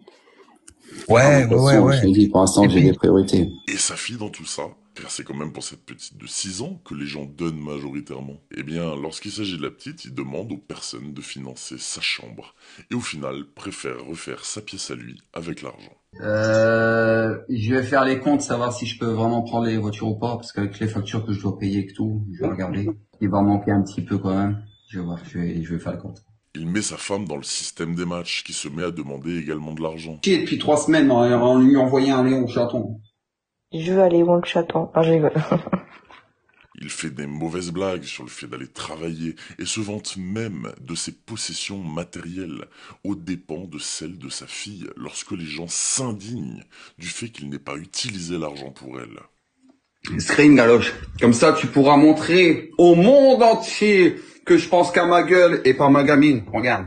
Ouais.
Je te dis, pour l'instant, j'ai des priorités.
Et sa fille dans tout ça, car c'est quand même pour cette petite de 6 ans que les gens donnent majoritairement. Eh bien, lorsqu'il s'agit de la petite, il demande aux personnes de financer sa chambre. Et au final, préfère refaire sa pièce à lui avec l'argent.
Je vais faire les comptes, savoir si je peux vraiment prendre les voitures ou pas, parce qu'avec les factures que je dois payer et tout, je vais regarder. Il va manquer un petit peu quand même. Je vais voir, je vais faire les comptes.
Il met sa femme dans le système des matchs, qui se met à demander également de l'argent.
Depuis 3 semaines, on lui envoyait un Léon Chaton.
Je veux aller où le chaton. Ah, je rigole.
Il fait des mauvaises blagues sur le fait d'aller travailler et se vante même de ses possessions matérielles aux dépens de celles de sa fille lorsque les gens s'indignent du fait qu'il n'ait pas utilisé l'argent pour elle.
Screen galoche. Comme ça, tu pourras montrer au monde entier que je pense qu'à ma gueule et pas ma gamine. Regarde.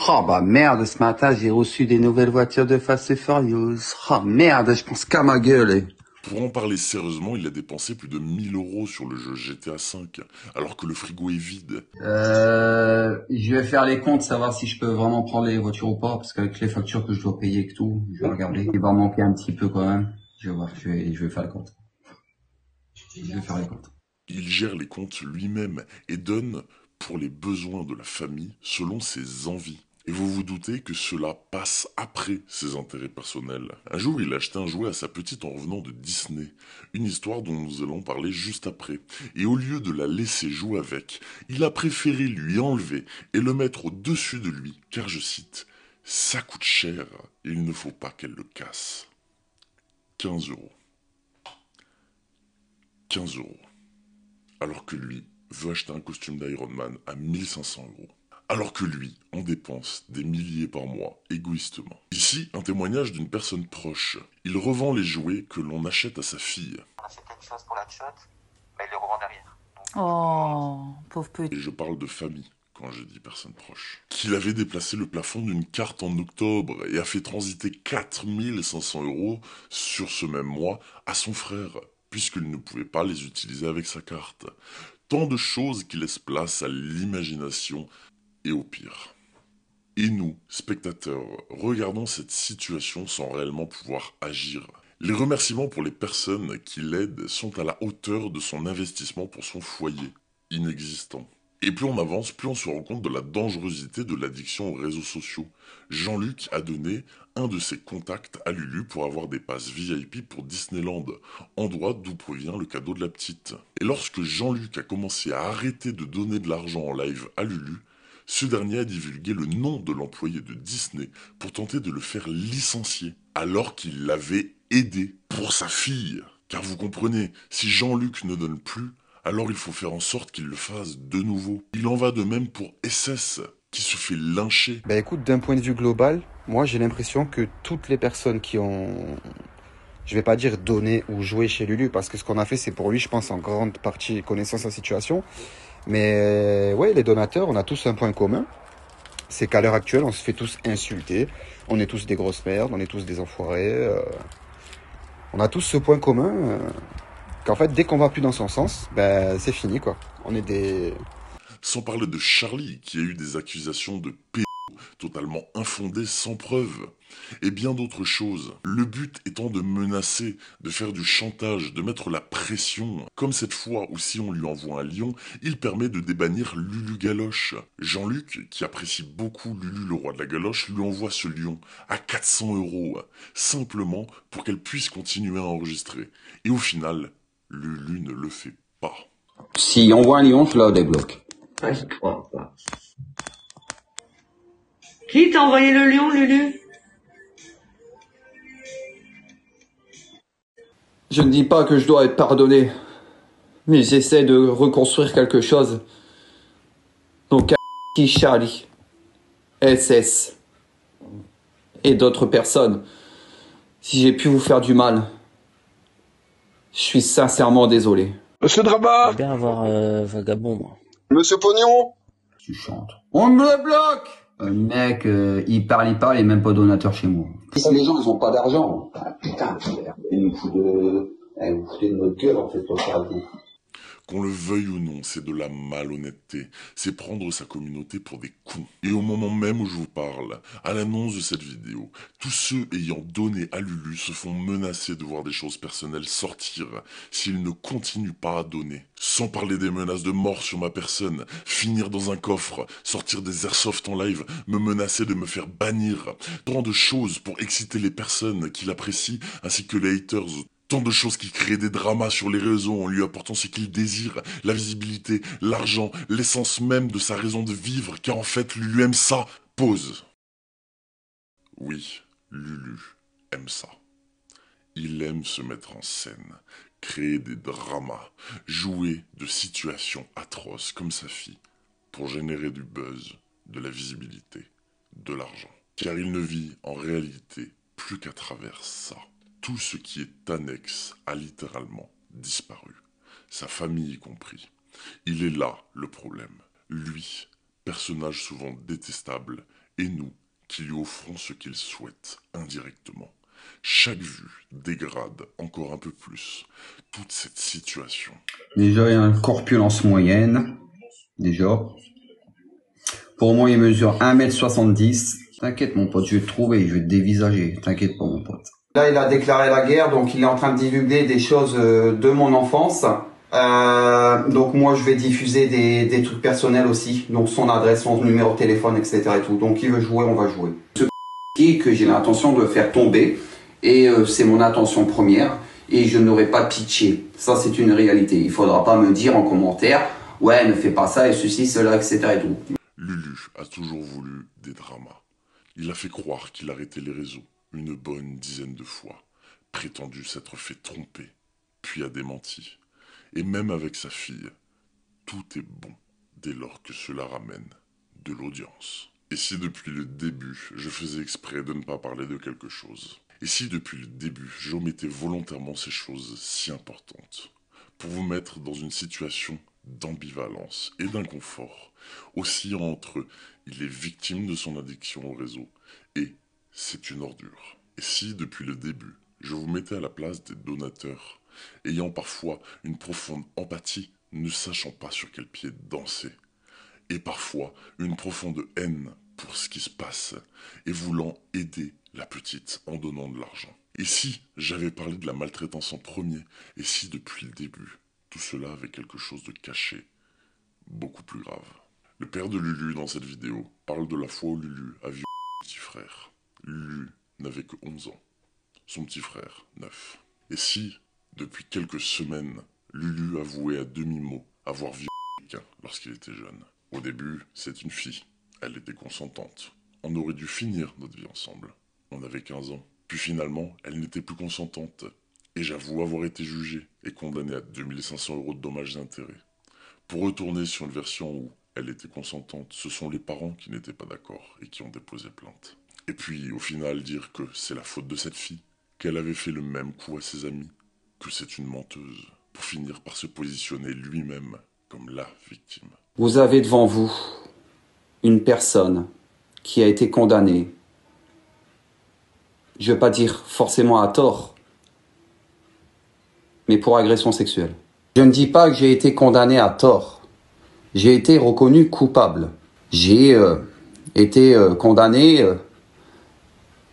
Oh bah merde, ce matin j'ai reçu des nouvelles voitures de Fast and Furious. Oh merde, je pense qu'à ma gueule.
Pour en parler sérieusement, il a dépensé plus de 1000 € sur le jeu GTA V, alors que le frigo est vide.
Je vais faire les comptes, savoir si je peux vraiment prendre les voitures ou pas, parce qu'avec les factures que je dois payer et tout, je vais regarder. Il va manquer un petit peu quand même. Je vais voir, je vais faire les comptes. Je vais faire les comptes.
Il gère les comptes lui-même et donne pour les besoins de la famille selon ses envies. Et vous vous doutez que cela passe après ses intérêts personnels. Un jour, il a acheté un jouet à sa petite en revenant de Disney. Une histoire dont nous allons parler juste après. Et au lieu de la laisser jouer avec, il a préféré lui enlever et le mettre au-dessus de lui, car je cite, « Ça coûte cher et il ne faut pas qu'elle le casse. » 15 €. 15 €. Alors que lui veut acheter un costume d'Iron Man à 1500 €. Alors que lui en dépense des milliers par mois, égoïstement. Ici, un témoignage d'une personne proche. Il revend les jouets que l'on achète à sa fille.
On achète quelque chose pour la tchotte, mais il les revend derrière.
Oh, pauvre petit.
Et je parle de famille quand je dis personne proche. Qu'il avait déplacé le plafond d'une carte en octobre et a fait transiter 4500 € sur ce même mois à son frère, puisqu'il ne pouvait pas les utiliser avec sa carte. Tant de choses qui laissent place à l'imagination et au pire. Et nous, spectateurs, regardons cette situation sans réellement pouvoir agir. Les remerciements pour les personnes qui l'aident sont à la hauteur de son investissement pour son foyer, inexistant. Et plus on avance, plus on se rend compte de la dangerosité de l'addiction aux réseaux sociaux. Jean-Luc a donné un de ses contacts à Lulu pour avoir des passes VIP pour Disneyland, endroit d'où provient le cadeau de la petite. Et lorsque Jean-Luc a commencé à arrêter de donner de l'argent en live à Lulu, ce dernier a divulgué le nom de l'employé de Disney pour tenter de le faire licencier, alors qu'il l'avait aidé pour sa fille. Car vous comprenez, si Jean-Luc ne donne plus, alors il faut faire en sorte qu'il le fasse de nouveau. Il en va de même pour SS, qui se fait lyncher.
Bah écoute, d'un point de vue global, moi j'ai l'impression que toutes les personnes qui ont, je vais pas dire donné ou joué chez Lulu, parce que ce qu'on a fait c'est pour lui, je pense en grande partie connaissant sa situation. Mais ouais, les donateurs, on a tous un point commun, c'est qu'à l'heure actuelle, on se fait tous insulter, on est tous des grosses merdes, on est tous des enfoirés. On a tous ce point commun qu'en fait, dès qu'on va plus dans son sens, ben c'est fini quoi. On est des...
Sans parler de Charlie, qui a eu des accusations de pédo totalement infondées sans preuve. Et bien d'autres choses. Le but étant de menacer, de faire du chantage, de mettre la pression. Comme cette fois où si on lui envoie un lion, il permet de débannir Lulu Galoche. Jean-Luc, qui apprécie beaucoup Lulu le roi de la galoche, lui envoie ce lion à 400 €, simplement pour qu'elle puisse continuer à enregistrer. Et au final, Lulu ne le fait pas.
Si on voit un lion, je la débloque.
Je crois pas. Qui t'a envoyé le lion, Lulu?
Je ne dis pas que je dois être pardonné, mais j'essaie de reconstruire quelque chose. Donc, Charlie, SS et d'autres personnes, si j'ai pu vous faire du mal, je suis sincèrement désolé.
Monsieur Drama!
J'aimerais bien avoir Vagabond, moi.
Monsieur Pognon!
Tu chantes. On me le bloque! Mec, il parle, et même pas donateur chez moi. Si les gens, ils ont pas d'argent, ah, putain, vous nous foutez de notre gueule, en fait, pour faire vous.
Qu'on le veuille ou non, c'est de la malhonnêteté. C'est prendre sa communauté pour des cons. Et au moment même où je vous parle, à l'annonce de cette vidéo, tous ceux ayant donné à Lulu se font menacer de voir des choses personnelles sortir s'ils ne continuent pas à donner. Sans parler des menaces de mort sur ma personne, finir dans un coffre, sortir des airsoft en live, me menacer de me faire bannir. Tant de choses pour exciter les personnes qui l'apprécient ainsi que les haters. Tant de choses qui créent des dramas sur les réseaux en lui apportant ce qu'il désire, la visibilité, l'argent, l'essence même de sa raison de vivre, car en fait, Lulu aime ça. Pause. Oui, Lulu aime ça. Il aime se mettre en scène, créer des dramas, jouer de situations atroces comme sa fille, pour générer du buzz, de la visibilité, de l'argent. Car il ne vit en réalité plus qu'à travers ça. Tout ce qui est annexe a littéralement disparu, sa famille y compris. Il est là le problème. Lui, personnage souvent détestable, et nous, qui lui offrons ce qu'il souhaite, indirectement. Chaque vue dégrade encore un peu plus toute cette situation.
Déjà, il y a une corpulence moyenne. Déjà. Pour moi, il mesure 1m70. T'inquiète, mon pote, je vais te trouver, je vais te dévisager. T'inquiète pas, mon pote. Là, il a déclaré la guerre, donc il est en train de divulguer des choses de mon enfance. Donc moi je vais diffuser des trucs personnels aussi, donc son adresse, son numéro de téléphone, etc. et tout. Donc qui veut jouer, on va jouer. Ce que j'ai l'intention de faire tomber, et c'est mon intention première, et je n'aurai pas pitié. Ça c'est une réalité. Il faudra pas me dire en commentaire, ouais ne fais pas ça et ceci, cela, etc. et tout.
Lulu a toujours voulu des dramas. Il a fait croire qu'il arrêtait les réseaux une bonne dizaine de fois, prétendu s'être fait tromper, puis a démenti. Et même avec sa fille, tout est bon dès lors que cela ramène de l'audience. Et si depuis le début, je faisais exprès de ne pas parler de quelque chose? Et si depuis le début, j'omettais volontairement ces choses si importantes? Pour vous mettre dans une situation d'ambivalence et d'inconfort, oscillant entre il est victime de son addiction au réseau et c'est une ordure. Et si depuis le début, je vous mettais à la place des donateurs, ayant parfois une profonde empathie, ne sachant pas sur quel pied danser, et parfois une profonde haine pour ce qui se passe, et voulant aider la petite en donnant de l'argent. Et si j'avais parlé de la maltraitance en premier, et si depuis le début, tout cela avait quelque chose de caché, beaucoup plus grave. Le père de Lulu dans cette vidéo parle de la fois où Lulu a violé son petit frère. Lulu n'avait que 11 ans, son petit frère 9. Et si, depuis quelques semaines, Lulu avouait à demi-mot avoir violé quelqu'un lorsqu'il était jeune. Au début, c'est une fille, elle était consentante. On aurait dû finir notre vie ensemble. On avait 15 ans. Puis finalement, elle n'était plus consentante. Et j'avoue avoir été jugé et condamné à 2500 € de dommages et intérêts. Pour retourner sur une version où elle était consentante, ce sont les parents qui n'étaient pas d'accord et qui ont déposé plainte. Et puis, au final, dire que c'est la faute de cette fille, qu'elle avait fait le même coup à ses amis, que c'est une menteuse, pour finir par se positionner lui-même comme la victime.
Vous avez devant vous une personne qui a été condamnée, je ne vais pas dire forcément à tort, mais pour agression sexuelle. Je ne dis pas que j'ai été condamné à tort. J'ai été reconnu coupable. J'ai été condamné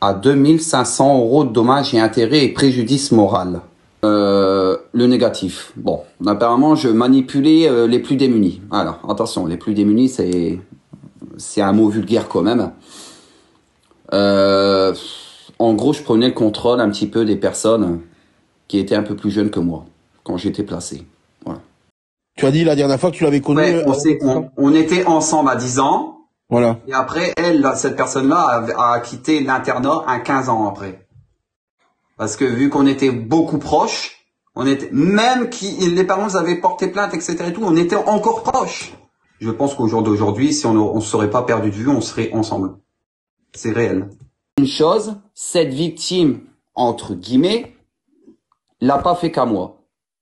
à 2500 € de dommages et intérêts et préjudice moral. Le négatif. Bon, apparemment, je manipulais les plus démunis. Alors, attention, les plus démunis, c'est un mot vulgaire quand même. En gros, je prenais le contrôle un petit peu des personnes qui étaient un peu plus jeunes que moi, quand j'étais placé. Voilà.
Tu as dit la dernière fois que tu l'avais connu.
Ouais, on était ensemble à 10 ans.
Voilà.
Et après, cette personne-là a quitté l'internat à 15 ans après. Parce que vu qu'on était beaucoup proches, les parents avaient porté plainte, etc. et tout, on était encore proches. Je pense qu'au jour d'aujourd'hui, si on ne serait pas perdu de vue, on serait ensemble. C'est réel. Une chose, cette victime, entre guillemets, l'a pas fait qu'à moi.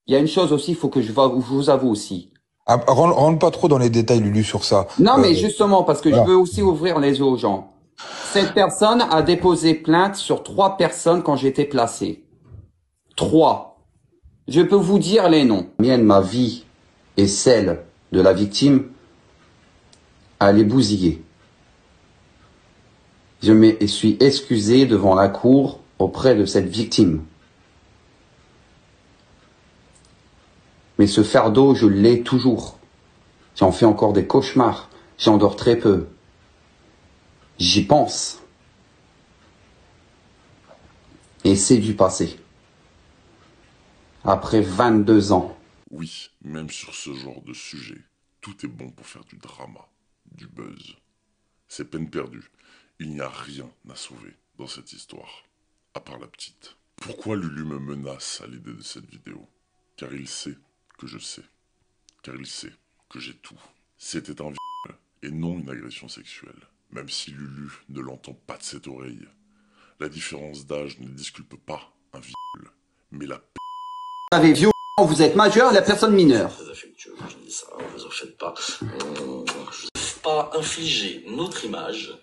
Il y a une chose aussi, il faut que je vous avoue aussi.
Ah, rentre pas trop dans les détails, Lulu, sur ça.
Non, mais justement, parce que je veux aussi ouvrir les yeux aux gens. Cette personne a déposé plainte sur 3 personnes quand j'étais placé. 3. Je peux vous dire les noms. Ma vie et celle de la victime, elle est bousillée. Je me suis excusé devant la cour auprès de cette victime. Mais ce fardeau, je l'ai toujours. J'en fais encore des cauchemars. J'en dors très peu. J'y pense. Et c'est du passé. Après 22 ans.
Oui, même sur ce genre de sujet, tout est bon pour faire du drama, du buzz. C'est peine perdue. Il n'y a rien à sauver dans cette histoire, à part la petite. Pourquoi Lulu me menace à l'idée de cette vidéo? Car il sait que je sais. Car il sait que j'ai tout. C'était un viol et non une agression sexuelle. Même si Lulu ne l'entend pas de cette oreille. La différence d'âge ne disculpe pas un viol, mais la
Vous avez violé, vous êtes majeur, la personne mineure.
Très affectueux, je dis ça, vous en faites pas. Je ne vais pas infliger notre image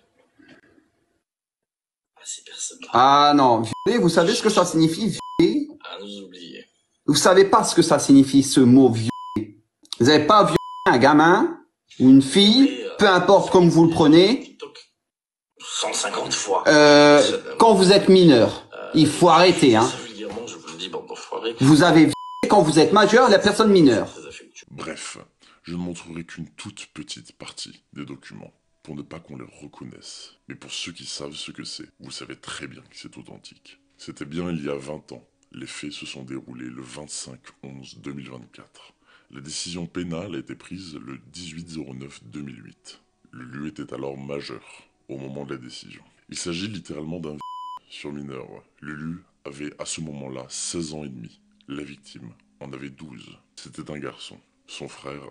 à ces personnes-là.
Ah non, violer, vous savez ce que ça signifie, violer?
À nous oublier.
Vous savez pas ce que ça signifie, ce mot violer. Vous n'avez pas violé un gamin ou une fille, peu importe comme vous le prenez.
150 fois.
Quand vous êtes mineur, il faut arrêter, hein.
Vulgairement, je vous le dis, bande d'enfoirés.
Vous avez violé quand vous êtes majeur et la personne mineure.
Bref, je ne montrerai qu'une toute petite partie des documents, pour ne pas qu'on les reconnaisse. Mais pour ceux qui savent ce que c'est, vous savez très bien que c'est authentique. C'était bien il y a 20 ans. Les faits se sont déroulés le 25/11/2024. La décision pénale a été prise le 18/09/2008. Lulu était alors majeur au moment de la décision. Il s'agit littéralement d'un sur mineur. Lulu avait à ce moment-là 16 ans et demi. La victime en avait 12. C'était un garçon. Son frère,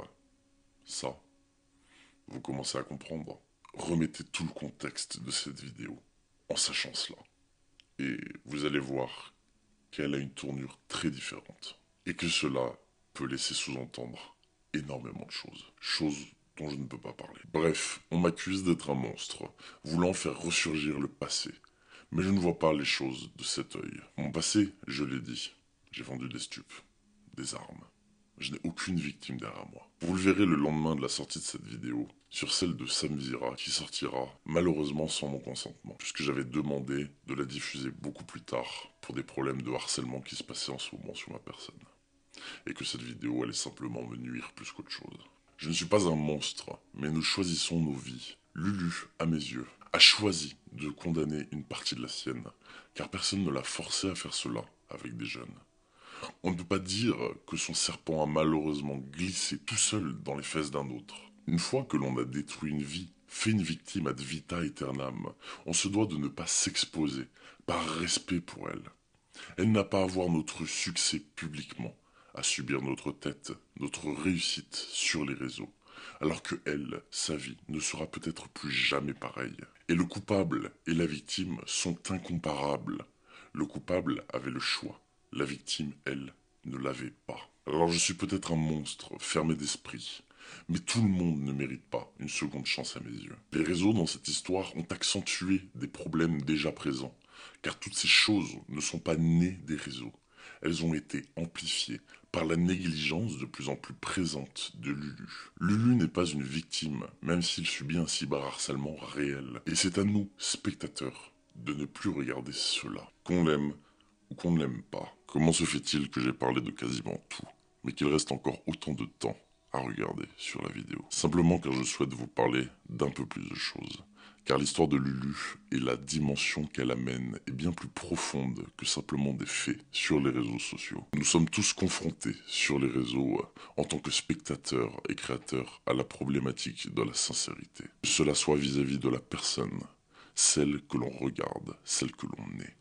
ça, vous commencez à comprendre. Remettez tout le contexte de cette vidéo en sachant cela. Et vous allez voir qu'elle a une tournure très différente. Et que cela peut laisser sous-entendre énormément de choses. Choses dont je ne peux pas parler. Bref, on m'accuse d'être un monstre, voulant faire ressurgir le passé. Mais je ne vois pas les choses de cet œil. Mon passé, je l'ai dit, j'ai vendu des stupes, des armes. Je n'ai aucune victime derrière moi. Vous le verrez le lendemain de la sortie de cette vidéo, sur celle de Samzira, qui sortira malheureusement sans mon consentement, puisque j'avais demandé de la diffuser beaucoup plus tard, pour des problèmes de harcèlement qui se passaient en ce moment sur ma personne. Et que cette vidéo allait simplement me nuire plus qu'autre chose. Je ne suis pas un monstre, mais nous choisissons nos vies. Lulu, à mes yeux, a choisi de condamner une partie de la sienne, car personne ne l'a forcé à faire cela avec des jeunes. On ne peut pas dire que son serpent a malheureusement glissé tout seul dans les fesses d'un autre. Une fois que l'on a détruit une vie, fait une victime ad vita aeternam, on se doit de ne pas s'exposer, par respect pour elle. Elle n'a pas à voir notre succès publiquement, à subir notre tête, notre réussite sur les réseaux, alors que elle, sa vie, ne sera peut-être plus jamais pareille. Et le coupable et la victime sont incomparables. Le coupable avait le choix, la victime, elle, ne l'avait pas. Alors je suis peut-être un monstre, fermé d'esprit, mais tout le monde ne mérite pas une seconde chance à mes yeux. Les réseaux dans cette histoire ont accentué des problèmes déjà présents, car toutes ces choses ne sont pas nées des réseaux. Elles ont été amplifiées par la négligence de plus en plus présente de Lulu. Lulu n'est pas une victime, même s'il subit un cyberharcèlement réel. Et c'est à nous, spectateurs, de ne plus regarder cela. Qu'on l'aime ou qu'on ne l'aime pas. Comment se fait-il que j'ai parlé de quasiment tout, mais qu'il reste encore autant de temps à regarder sur la vidéo? Simplement car je souhaite vous parler d'un peu plus de choses. Car l'histoire de Lulu et la dimension qu'elle amène est bien plus profonde que simplement des faits sur les réseaux sociaux. Nous sommes tous confrontés sur les réseaux en tant que spectateurs et créateurs à la problématique de la sincérité. Que cela soit vis-à-vis de la personne, celle que l'on regarde, celle que l'on est.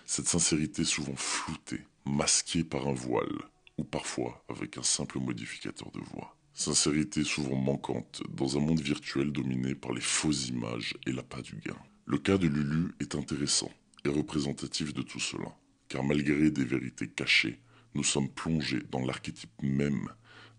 Cette sincérité souvent floutée, masquée par un voile, ou parfois avec un simple modificateur de voix. Sincérité souvent manquante dans un monde virtuel dominé par les fausses images et l'appât du gain. Le cas de Lulu est intéressant et représentatif de tout cela, car malgré des vérités cachées, nous sommes plongés dans l'archétype même,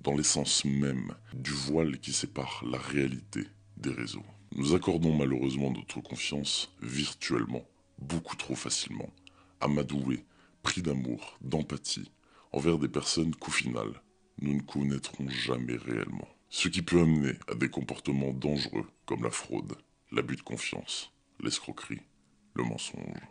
dans l'essence même du voile qui sépare la réalité des réseaux. Nous accordons malheureusement notre confiance virtuellement, beaucoup trop facilement, amadoués, pris d'amour, d'empathie, envers des personnes qu'au final, nous ne connaîtrons jamais réellement. Ce qui peut amener à des comportements dangereux comme la fraude, l'abus de confiance, l'escroquerie, le mensonge.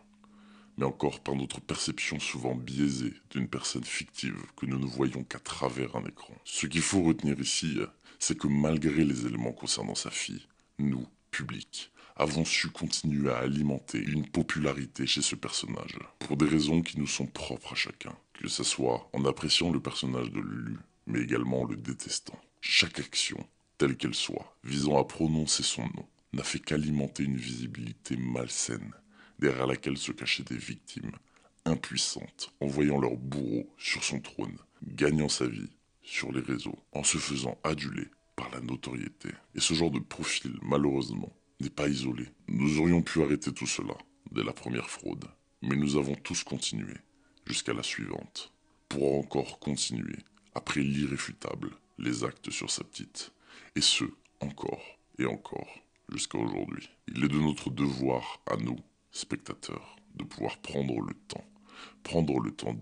Mais encore par notre perception souvent biaisée d'une personne fictive que nous ne voyons qu'à travers un écran. Ce qu'il faut retenir ici, c'est que malgré les éléments concernant sa fille, nous, public, avons su continuer à alimenter une popularité chez ce personnage, pour des raisons qui nous sont propres à chacun, que ce soit en appréciant le personnage de Lulu, mais également en le détestant. Chaque action, telle qu'elle soit, visant à prononcer son nom, n'a fait qu'alimenter une visibilité malsaine, derrière laquelle se cachaient des victimes, impuissantes, en voyant leur bourreau sur son trône, gagnant sa vie sur les réseaux, en se faisant aduler par la notoriété. Et ce genre de profil, malheureusement, n'est pas isolé. Nous aurions pu arrêter tout cela dès la première fraude, mais nous avons tous continué jusqu'à la suivante, pour encore continuer, après l'irréfutable, les actes sur sa petite, et ce, encore et encore, jusqu'à aujourd'hui. Il est de notre devoir à nous, spectateurs, de pouvoir prendre le temps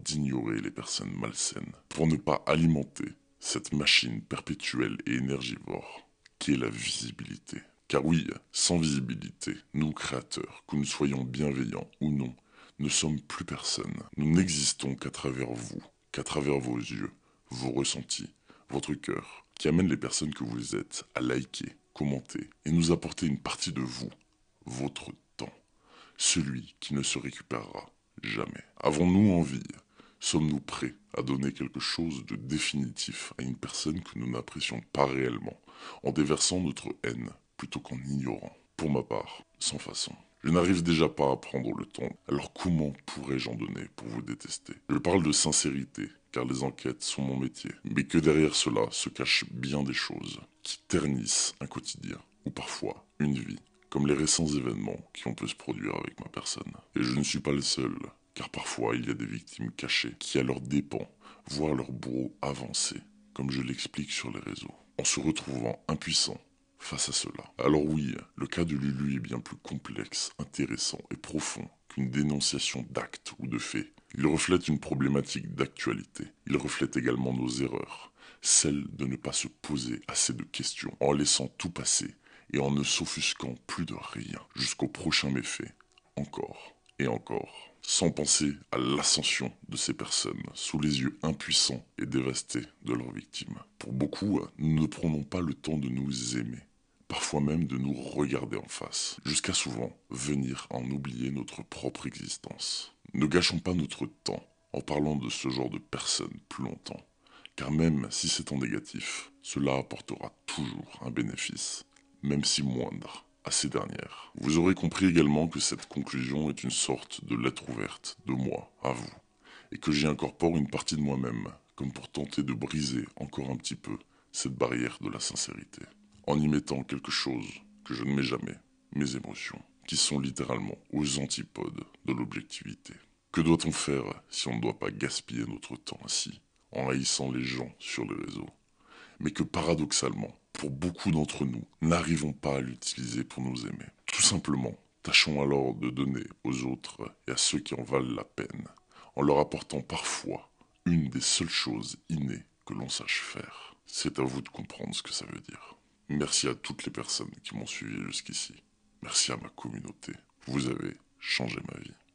d'ignorer les personnes malsaines, pour ne pas alimenter cette machine perpétuelle et énergivore, qui est la visibilité. Car oui, sans visibilité, nous créateurs, que nous soyons bienveillants ou non, ne sommes plus personne. Nous n'existons qu'à travers vous, qu'à travers vos yeux, vos ressentis, votre cœur, qui amène les personnes que vous êtes à liker, commenter et nous apporter une partie de vous, votre temps, celui qui ne se récupérera jamais. Avons-nous envie? Sommes-nous prêts à donner quelque chose de définitif à une personne que nous n'apprécions pas réellement, en déversant notre haine plutôt qu'en ignorant? Pour ma part, sans façon. Je n'arrive déjà pas à prendre le temps, alors comment pourrais-je en donner pour vous détester? Je parle de sincérité, car les enquêtes sont mon métier, mais que derrière cela se cachent bien des choses qui ternissent un quotidien, ou parfois une vie, comme les récents événements qui ont pu se produire avec ma personne. Et je ne suis pas le seul, car parfois il y a des victimes cachées qui à leurs dépens voient leur bourreau avancer, comme je l'explique sur les réseaux, en se retrouvant impuissants face à cela. Alors oui, le cas de Lulu est bien plus complexe, intéressant et profond qu'une dénonciation d'actes ou de faits. Il reflète une problématique d'actualité. Il reflète également nos erreurs, celle de ne pas se poser assez de questions en laissant tout passer et en ne s'offusquant plus de rien jusqu'au prochain méfait, encore et encore, sans penser à l'ascension de ces personnes sous les yeux impuissants et dévastés de leurs victimes. Pour beaucoup, nous ne prenons pas le temps de nous aimer, parfois même de nous regarder en face, jusqu'à souvent venir à en oublier notre propre existence. Ne gâchons pas notre temps en parlant de ce genre de personnes plus longtemps, car même si c'est en négatif, cela apportera toujours un bénéfice, même si moindre, à ces dernières. Vous aurez compris également que cette conclusion est une sorte de lettre ouverte de moi à vous, et que j'y incorpore une partie de moi-même, comme pour tenter de briser encore un petit peu cette barrière de la sincérité, en y mettant quelque chose que je ne mets jamais, mes émotions, qui sont littéralement aux antipodes de l'objectivité. Que doit-on faire si on ne doit pas gaspiller notre temps ainsi, en haïssant les gens sur les réseaux, mais que paradoxalement, pour beaucoup d'entre nous, n'arrivons pas à l'utiliser pour nous aimer? Tout simplement, tâchons alors de donner aux autres et à ceux qui en valent la peine, en leur apportant parfois une des seules choses innées que l'on sache faire. C'est à vous de comprendre ce que ça veut dire. Merci à toutes les personnes qui m'ont suivi jusqu'ici. Merci à ma communauté. Vous avez changé ma vie.